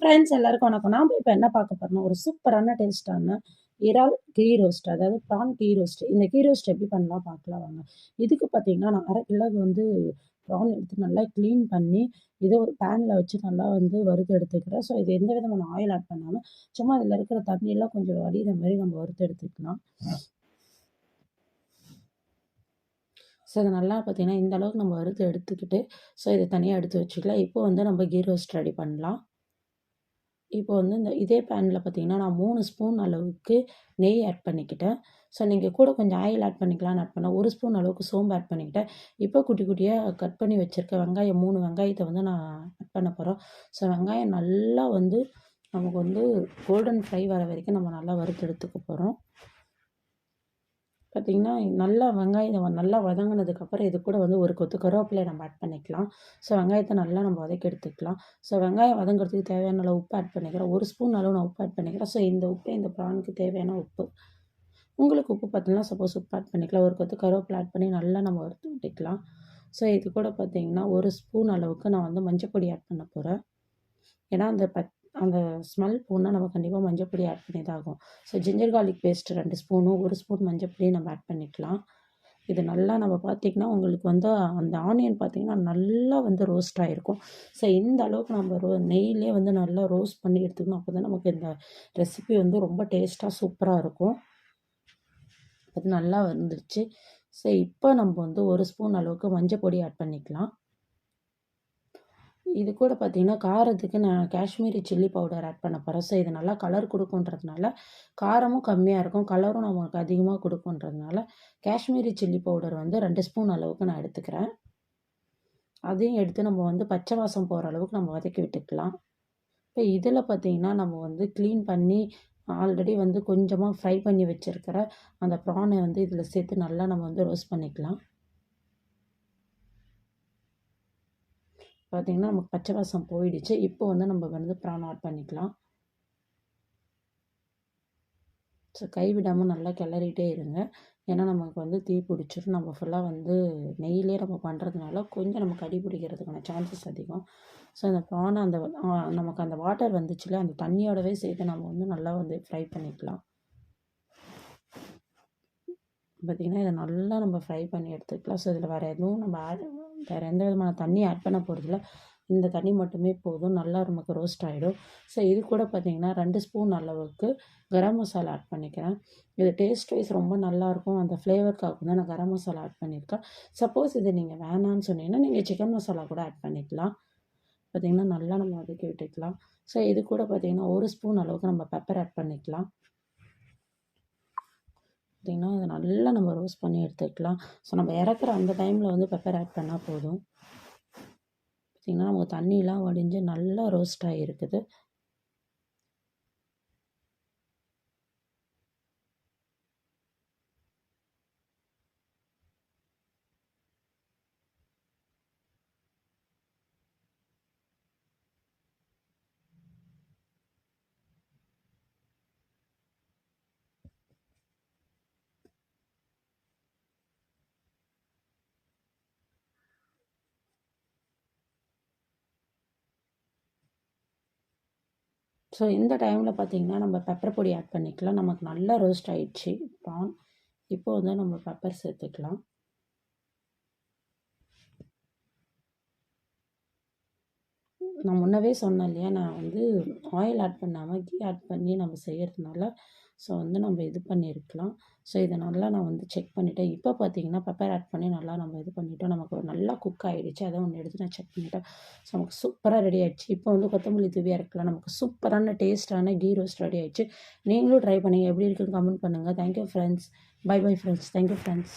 Friends எல்லாருக்கும் வணக்கம். நாம இப்போ என்ன பார்க்க போறோம்னா, ஒரு சூப்பரான டேஸ்ட்டான இறால் கீ ரோஸ்ட், அதாவது ப்ரான் கீ ரோஸ்ட். இந்த கீ ரோஸ்ட் எப்படி பண்ணலாம் பார்க்கலாம் வாங்க. இதுக்கு பார்த்தீங்கன்னா, நான் 1/2 கிலோ வந்து ப்ரான் எடுத்து நல்லா க்ளீன் பண்ணி, இதை ஒரு பேனில் வச்சு நல்லா வந்து வறுத்து எடுத்துக்கிறேன். ஸோ இது எந்த விதமான ஆயில் ஆட் பண்ணாமல், சும்மா இதில் இருக்கிற தண்ணியெல்லாம் கொஞ்சம் வடிகிற மாதிரி நம்ம வறுத்து எடுத்துக்கலாம். ஸோ இது நல்லா பார்த்தீங்கன்னா, இந்த அளவுக்கு நம்ம வறுத்து எடுத்துக்கிட்டு, ஸோ இதை தனியாக எடுத்து வச்சுக்கலாம். இப்போ வந்து நம்ம கீ ரோஸ்ட் ரெடி பண்ணலாம். இப்போ வந்து இந்த இதே பேனில் பார்த்தீங்கன்னா, நான் 3 ஸ்பூன் அளவுக்கு நெய் ஆட் பண்ணிக்கிட்டேன். ஸோ நீங்கள் கூட கொஞ்சம் ஆயில் ஆட் பண்ணிக்கலாம்னு ஆட் பண்ணேன். 1 ஸ்பூன் அளவுக்கு சோம்பு ஆட் பண்ணிக்கிட்டேன். இப்போ குட்டி குட்டியாக கட் பண்ணி வச்சுருக்க வெங்காயம் 3 வெங்காயத்தை வந்து நான் ஆட் பண்ண போகிறோம். ஸோ வெங்காயம் நல்லா வந்து நமக்கு வந்து கோல்டன் ஃப்ரை வர வரைக்கும் நம்ம நல்லா வறுத்து எடுத்துக்க போகிறோம். பார்த்திங்கன்னா, நல்லா வெங்காயம் நல்லா வதங்கினதுக்கப்புறம் இது கூட வந்து ஒரு கொத்து கருவேப்பிலையை நம்ம ஆட் பண்ணிக்கலாம். ஸோ வெங்காயத்தை நல்லா நம்ம வதக்கி எடுத்துக்கலாம். ஸோ வெங்காயம் வதங்கிறதுக்கு தேவையான அளவு உப்பு ஆட் பண்ணிக்கிறேன். 1 ஸ்பூன் அளவு நான் உப்பு ஆட் பண்ணிக்கிறேன். ஸோ இந்த உப்பு இந்த ப்ரானுக்கு தேவையான உப்பு. உங்களுக்கு உப்பு பத்தலைனா சப்போஸ் உப்பு ஆட் பண்ணிக்கலாம். ஒரு கொத்து கருவேப்பிலை ஆட் பண்ணி நல்லா நம்ம வறுத்து விட்டுக்கலாம். ஸோ இது கூட பார்த்திங்கன்னா 1 ஸ்பூன் அளவுக்கு நான் வந்து மஞ்சள் பொடி ஆட் பண்ண போகிறேன். ஏன்னா அந்த ஸ்மெல் போனால் நம்ம கண்டிப்பாக மஞ்சள் பொடி ஆட் பண்ணி தான் ஆகும். ஸோ ஜிஞ்சர் கார்லிக் பேஸ்ட் 2 ஸ்பூனும் 1 ஸ்பூன் மஞ்சள் பொடியும் நம்ம ஆட் பண்ணிக்கலாம். இது நல்லா நம்ம பார்த்திங்கன்னா உங்களுக்கு வந்து அந்த ஆனியன் பார்த்திங்கன்னா நல்லா வந்து ரோஸ்ட் ஆகிருக்கும். ஸோ இந்த அளவுக்கு நம்ம நெய்யிலே வந்து நல்லா ரோஸ்ட் பண்ணி எடுத்துக்கணும். அப்போ தான் நமக்கு இந்த ரெசிபி வந்து ரொம்ப டேஸ்ட்டாக சூப்பராக இருக்கும். அது நல்லா வந்துருச்சு. ஸோ இப்போ நம்ம வந்து 1 ஸ்பூன் அளவுக்கு மஞ்சள் பொடி ஆட் பண்ணிக்கலாம். இது கூட பார்த்திங்கன்னா காரத்துக்கு நான் காஷ்மீரி சில்லி பவுடர் ஆட் பண்ண போகிறேன். ஸோ இது நல்லா கலர் கொடுக்குன்றதுனால காரமும் கம்மியாக இருக்கும், கலரும் நமக்கு அதிகமாக கொடுக்குன்றதுனால காஷ்மீரி சில்லி பவுடர் வந்து 2 ஸ்பூன் அளவுக்கு நான் எடுத்துக்கிறேன். அதையும் எடுத்து நம்ம வந்து பச்சை வாசம் போகிற அளவுக்கு நம்ம வதக்கி விட்டுக்கலாம். இப்போ இதில் பார்த்திங்கன்னா நம்ம வந்து க்ளீன் பண்ணி ஆல்ரெடி வந்து கொஞ்சமாக ஃப்ரை பண்ணி வச்சுருக்கிற அந்த ப்ரானை வந்து இதில் சேர்த்து நல்லா நம்ம வந்து ரோஸ்ட் பண்ணிக்கலாம். பார்த்திங்கன்னா நமக்கு பச்சை வாசம் போயிடுச்சு. இப்போ வந்து நம்ம வந்து ப்ரான் ஆட் பண்ணிக்கலாம். ஸோ கைவிடாமல் நல்லா கிளறிட்டே இருங்க. ஏன்னா நமக்கு வந்து தீ பிடிச்சிரும். நம்ம ஃபுல்லாக வந்து நெய்யிலே நம்ம பண்ணுறதுனால கொஞ்சம் நமக்கு அடி பிடிக்கிறதுக்கான சான்சஸ் அதிகம். ஸோ அந்த ப்ரானை நமக்கு அந்த வாட்டர் வந்துச்சுல, அந்த தண்ணியோடவே சேர்த்து நம்ம வந்து நல்லா வந்து ஃப்ரை பண்ணிக்கலாம். பார்த்திங்கன்னா இதை நல்லா நம்ம ஃப்ரை பண்ணி எடுத்துக்கலாம். ஸோ இதில் வேறு எதுவும் நம்ம வேறு எந்த விதமான தண்ணி ஆட் பண்ண போகிறதில்ல. இந்த தண்ணி மட்டுமே போதும், நல்லா நமக்கு ரோஸ்ட் ஆகிடும். ஸோ இது கூட பார்த்திங்கன்னா 2 ஸ்பூன் அளவுக்கு கரம் மசாலா ஆட் பண்ணிக்கிறேன். இது டேஸ்ட் வைஸ் ரொம்ப நல்லாயிருக்கும். அந்த ஃப்ளேவருக்காக தான் நான் கரம் மசாலா ஆட் பண்ணியிருக்கேன். சப்போஸ் இது நீங்கள் வேணான்னு சொன்னீங்கன்னா நீங்கள் சிக்கன் மசாலா கூட ஆட் பண்ணிக்கலாம். பார்த்திங்கன்னா நல்லா நம்ம வதக்கி விட்டுக்கலாம். ஸோ இது கூட பார்த்திங்கன்னா 1 ஸ்பூன் அளவுக்கு நம்ம பெப்பர் ஆட் பண்ணிக்கலாம். பார்த்திங்கன்னா அதை நல்லா நம்ம ரோஸ்ட் பண்ணி எடுத்துக்கலாம். ஸோ நம்ம இறக்குற அந்த டைமில் வந்து பெப்பர் ஆட் பண்ணால் போதும். பார்த்திங்கன்னா நமக்கு தண்ணியெலாம் வடிஞ்சு நல்லா ரோஸ்ட் ஆகிருக்குது. ஸோ இந்த டைமில் பார்த்திங்கன்னா நம்ம பெப்பர் பொடி ஆட் பண்ணிக்கலாம். நமக்கு நல்லா ரோஸ்ட் ஆகிடுச்சு ப்ரான். இப்போ வந்து நம்ம பெப்பர் சேர்த்துக்கலாம். நான் முன்னவே சொன்னேன் இல்லையா, நான் வந்து ஆயில் ஆட் பண்ணாமல் கீ ஆட் பண்ணி நம்ம செய்கிறதுனால ஸோ வந்து நம்ம இது பண்ணியிருக்கலாம். ஸோ இதை நல்லா நான் வந்து செக் பண்ணிவிட்டேன். இப்போ பார்த்திங்கன்னா பெப்பர் ஆட் பண்ணி நல்லா நம்ம இது பண்ணிவிட்டோம். நமக்கு நல்லா குக் ஆகிடுச்சு. அதை ஒன்று எடுத்து நான் செக் பண்ணிவிட்டேன். ஸோ நமக்கு சூப்பராக ரெடி ஆகிடுச்சு. இப்போ வந்து கொத்தமல்லி தூவி இறக்கலாம். நமக்கு சூப்பரான டேஸ்ட்டான கீ ரோஸ்ட் ரெடி ஆகிடுச்சு. நீங்களும் ட்ரை பண்ணுங்கள். எப்படி இருக்குன்னு கமெண்ட் பண்ணுங்கள். Thank you friends. Bye bye friends. Thank you friends.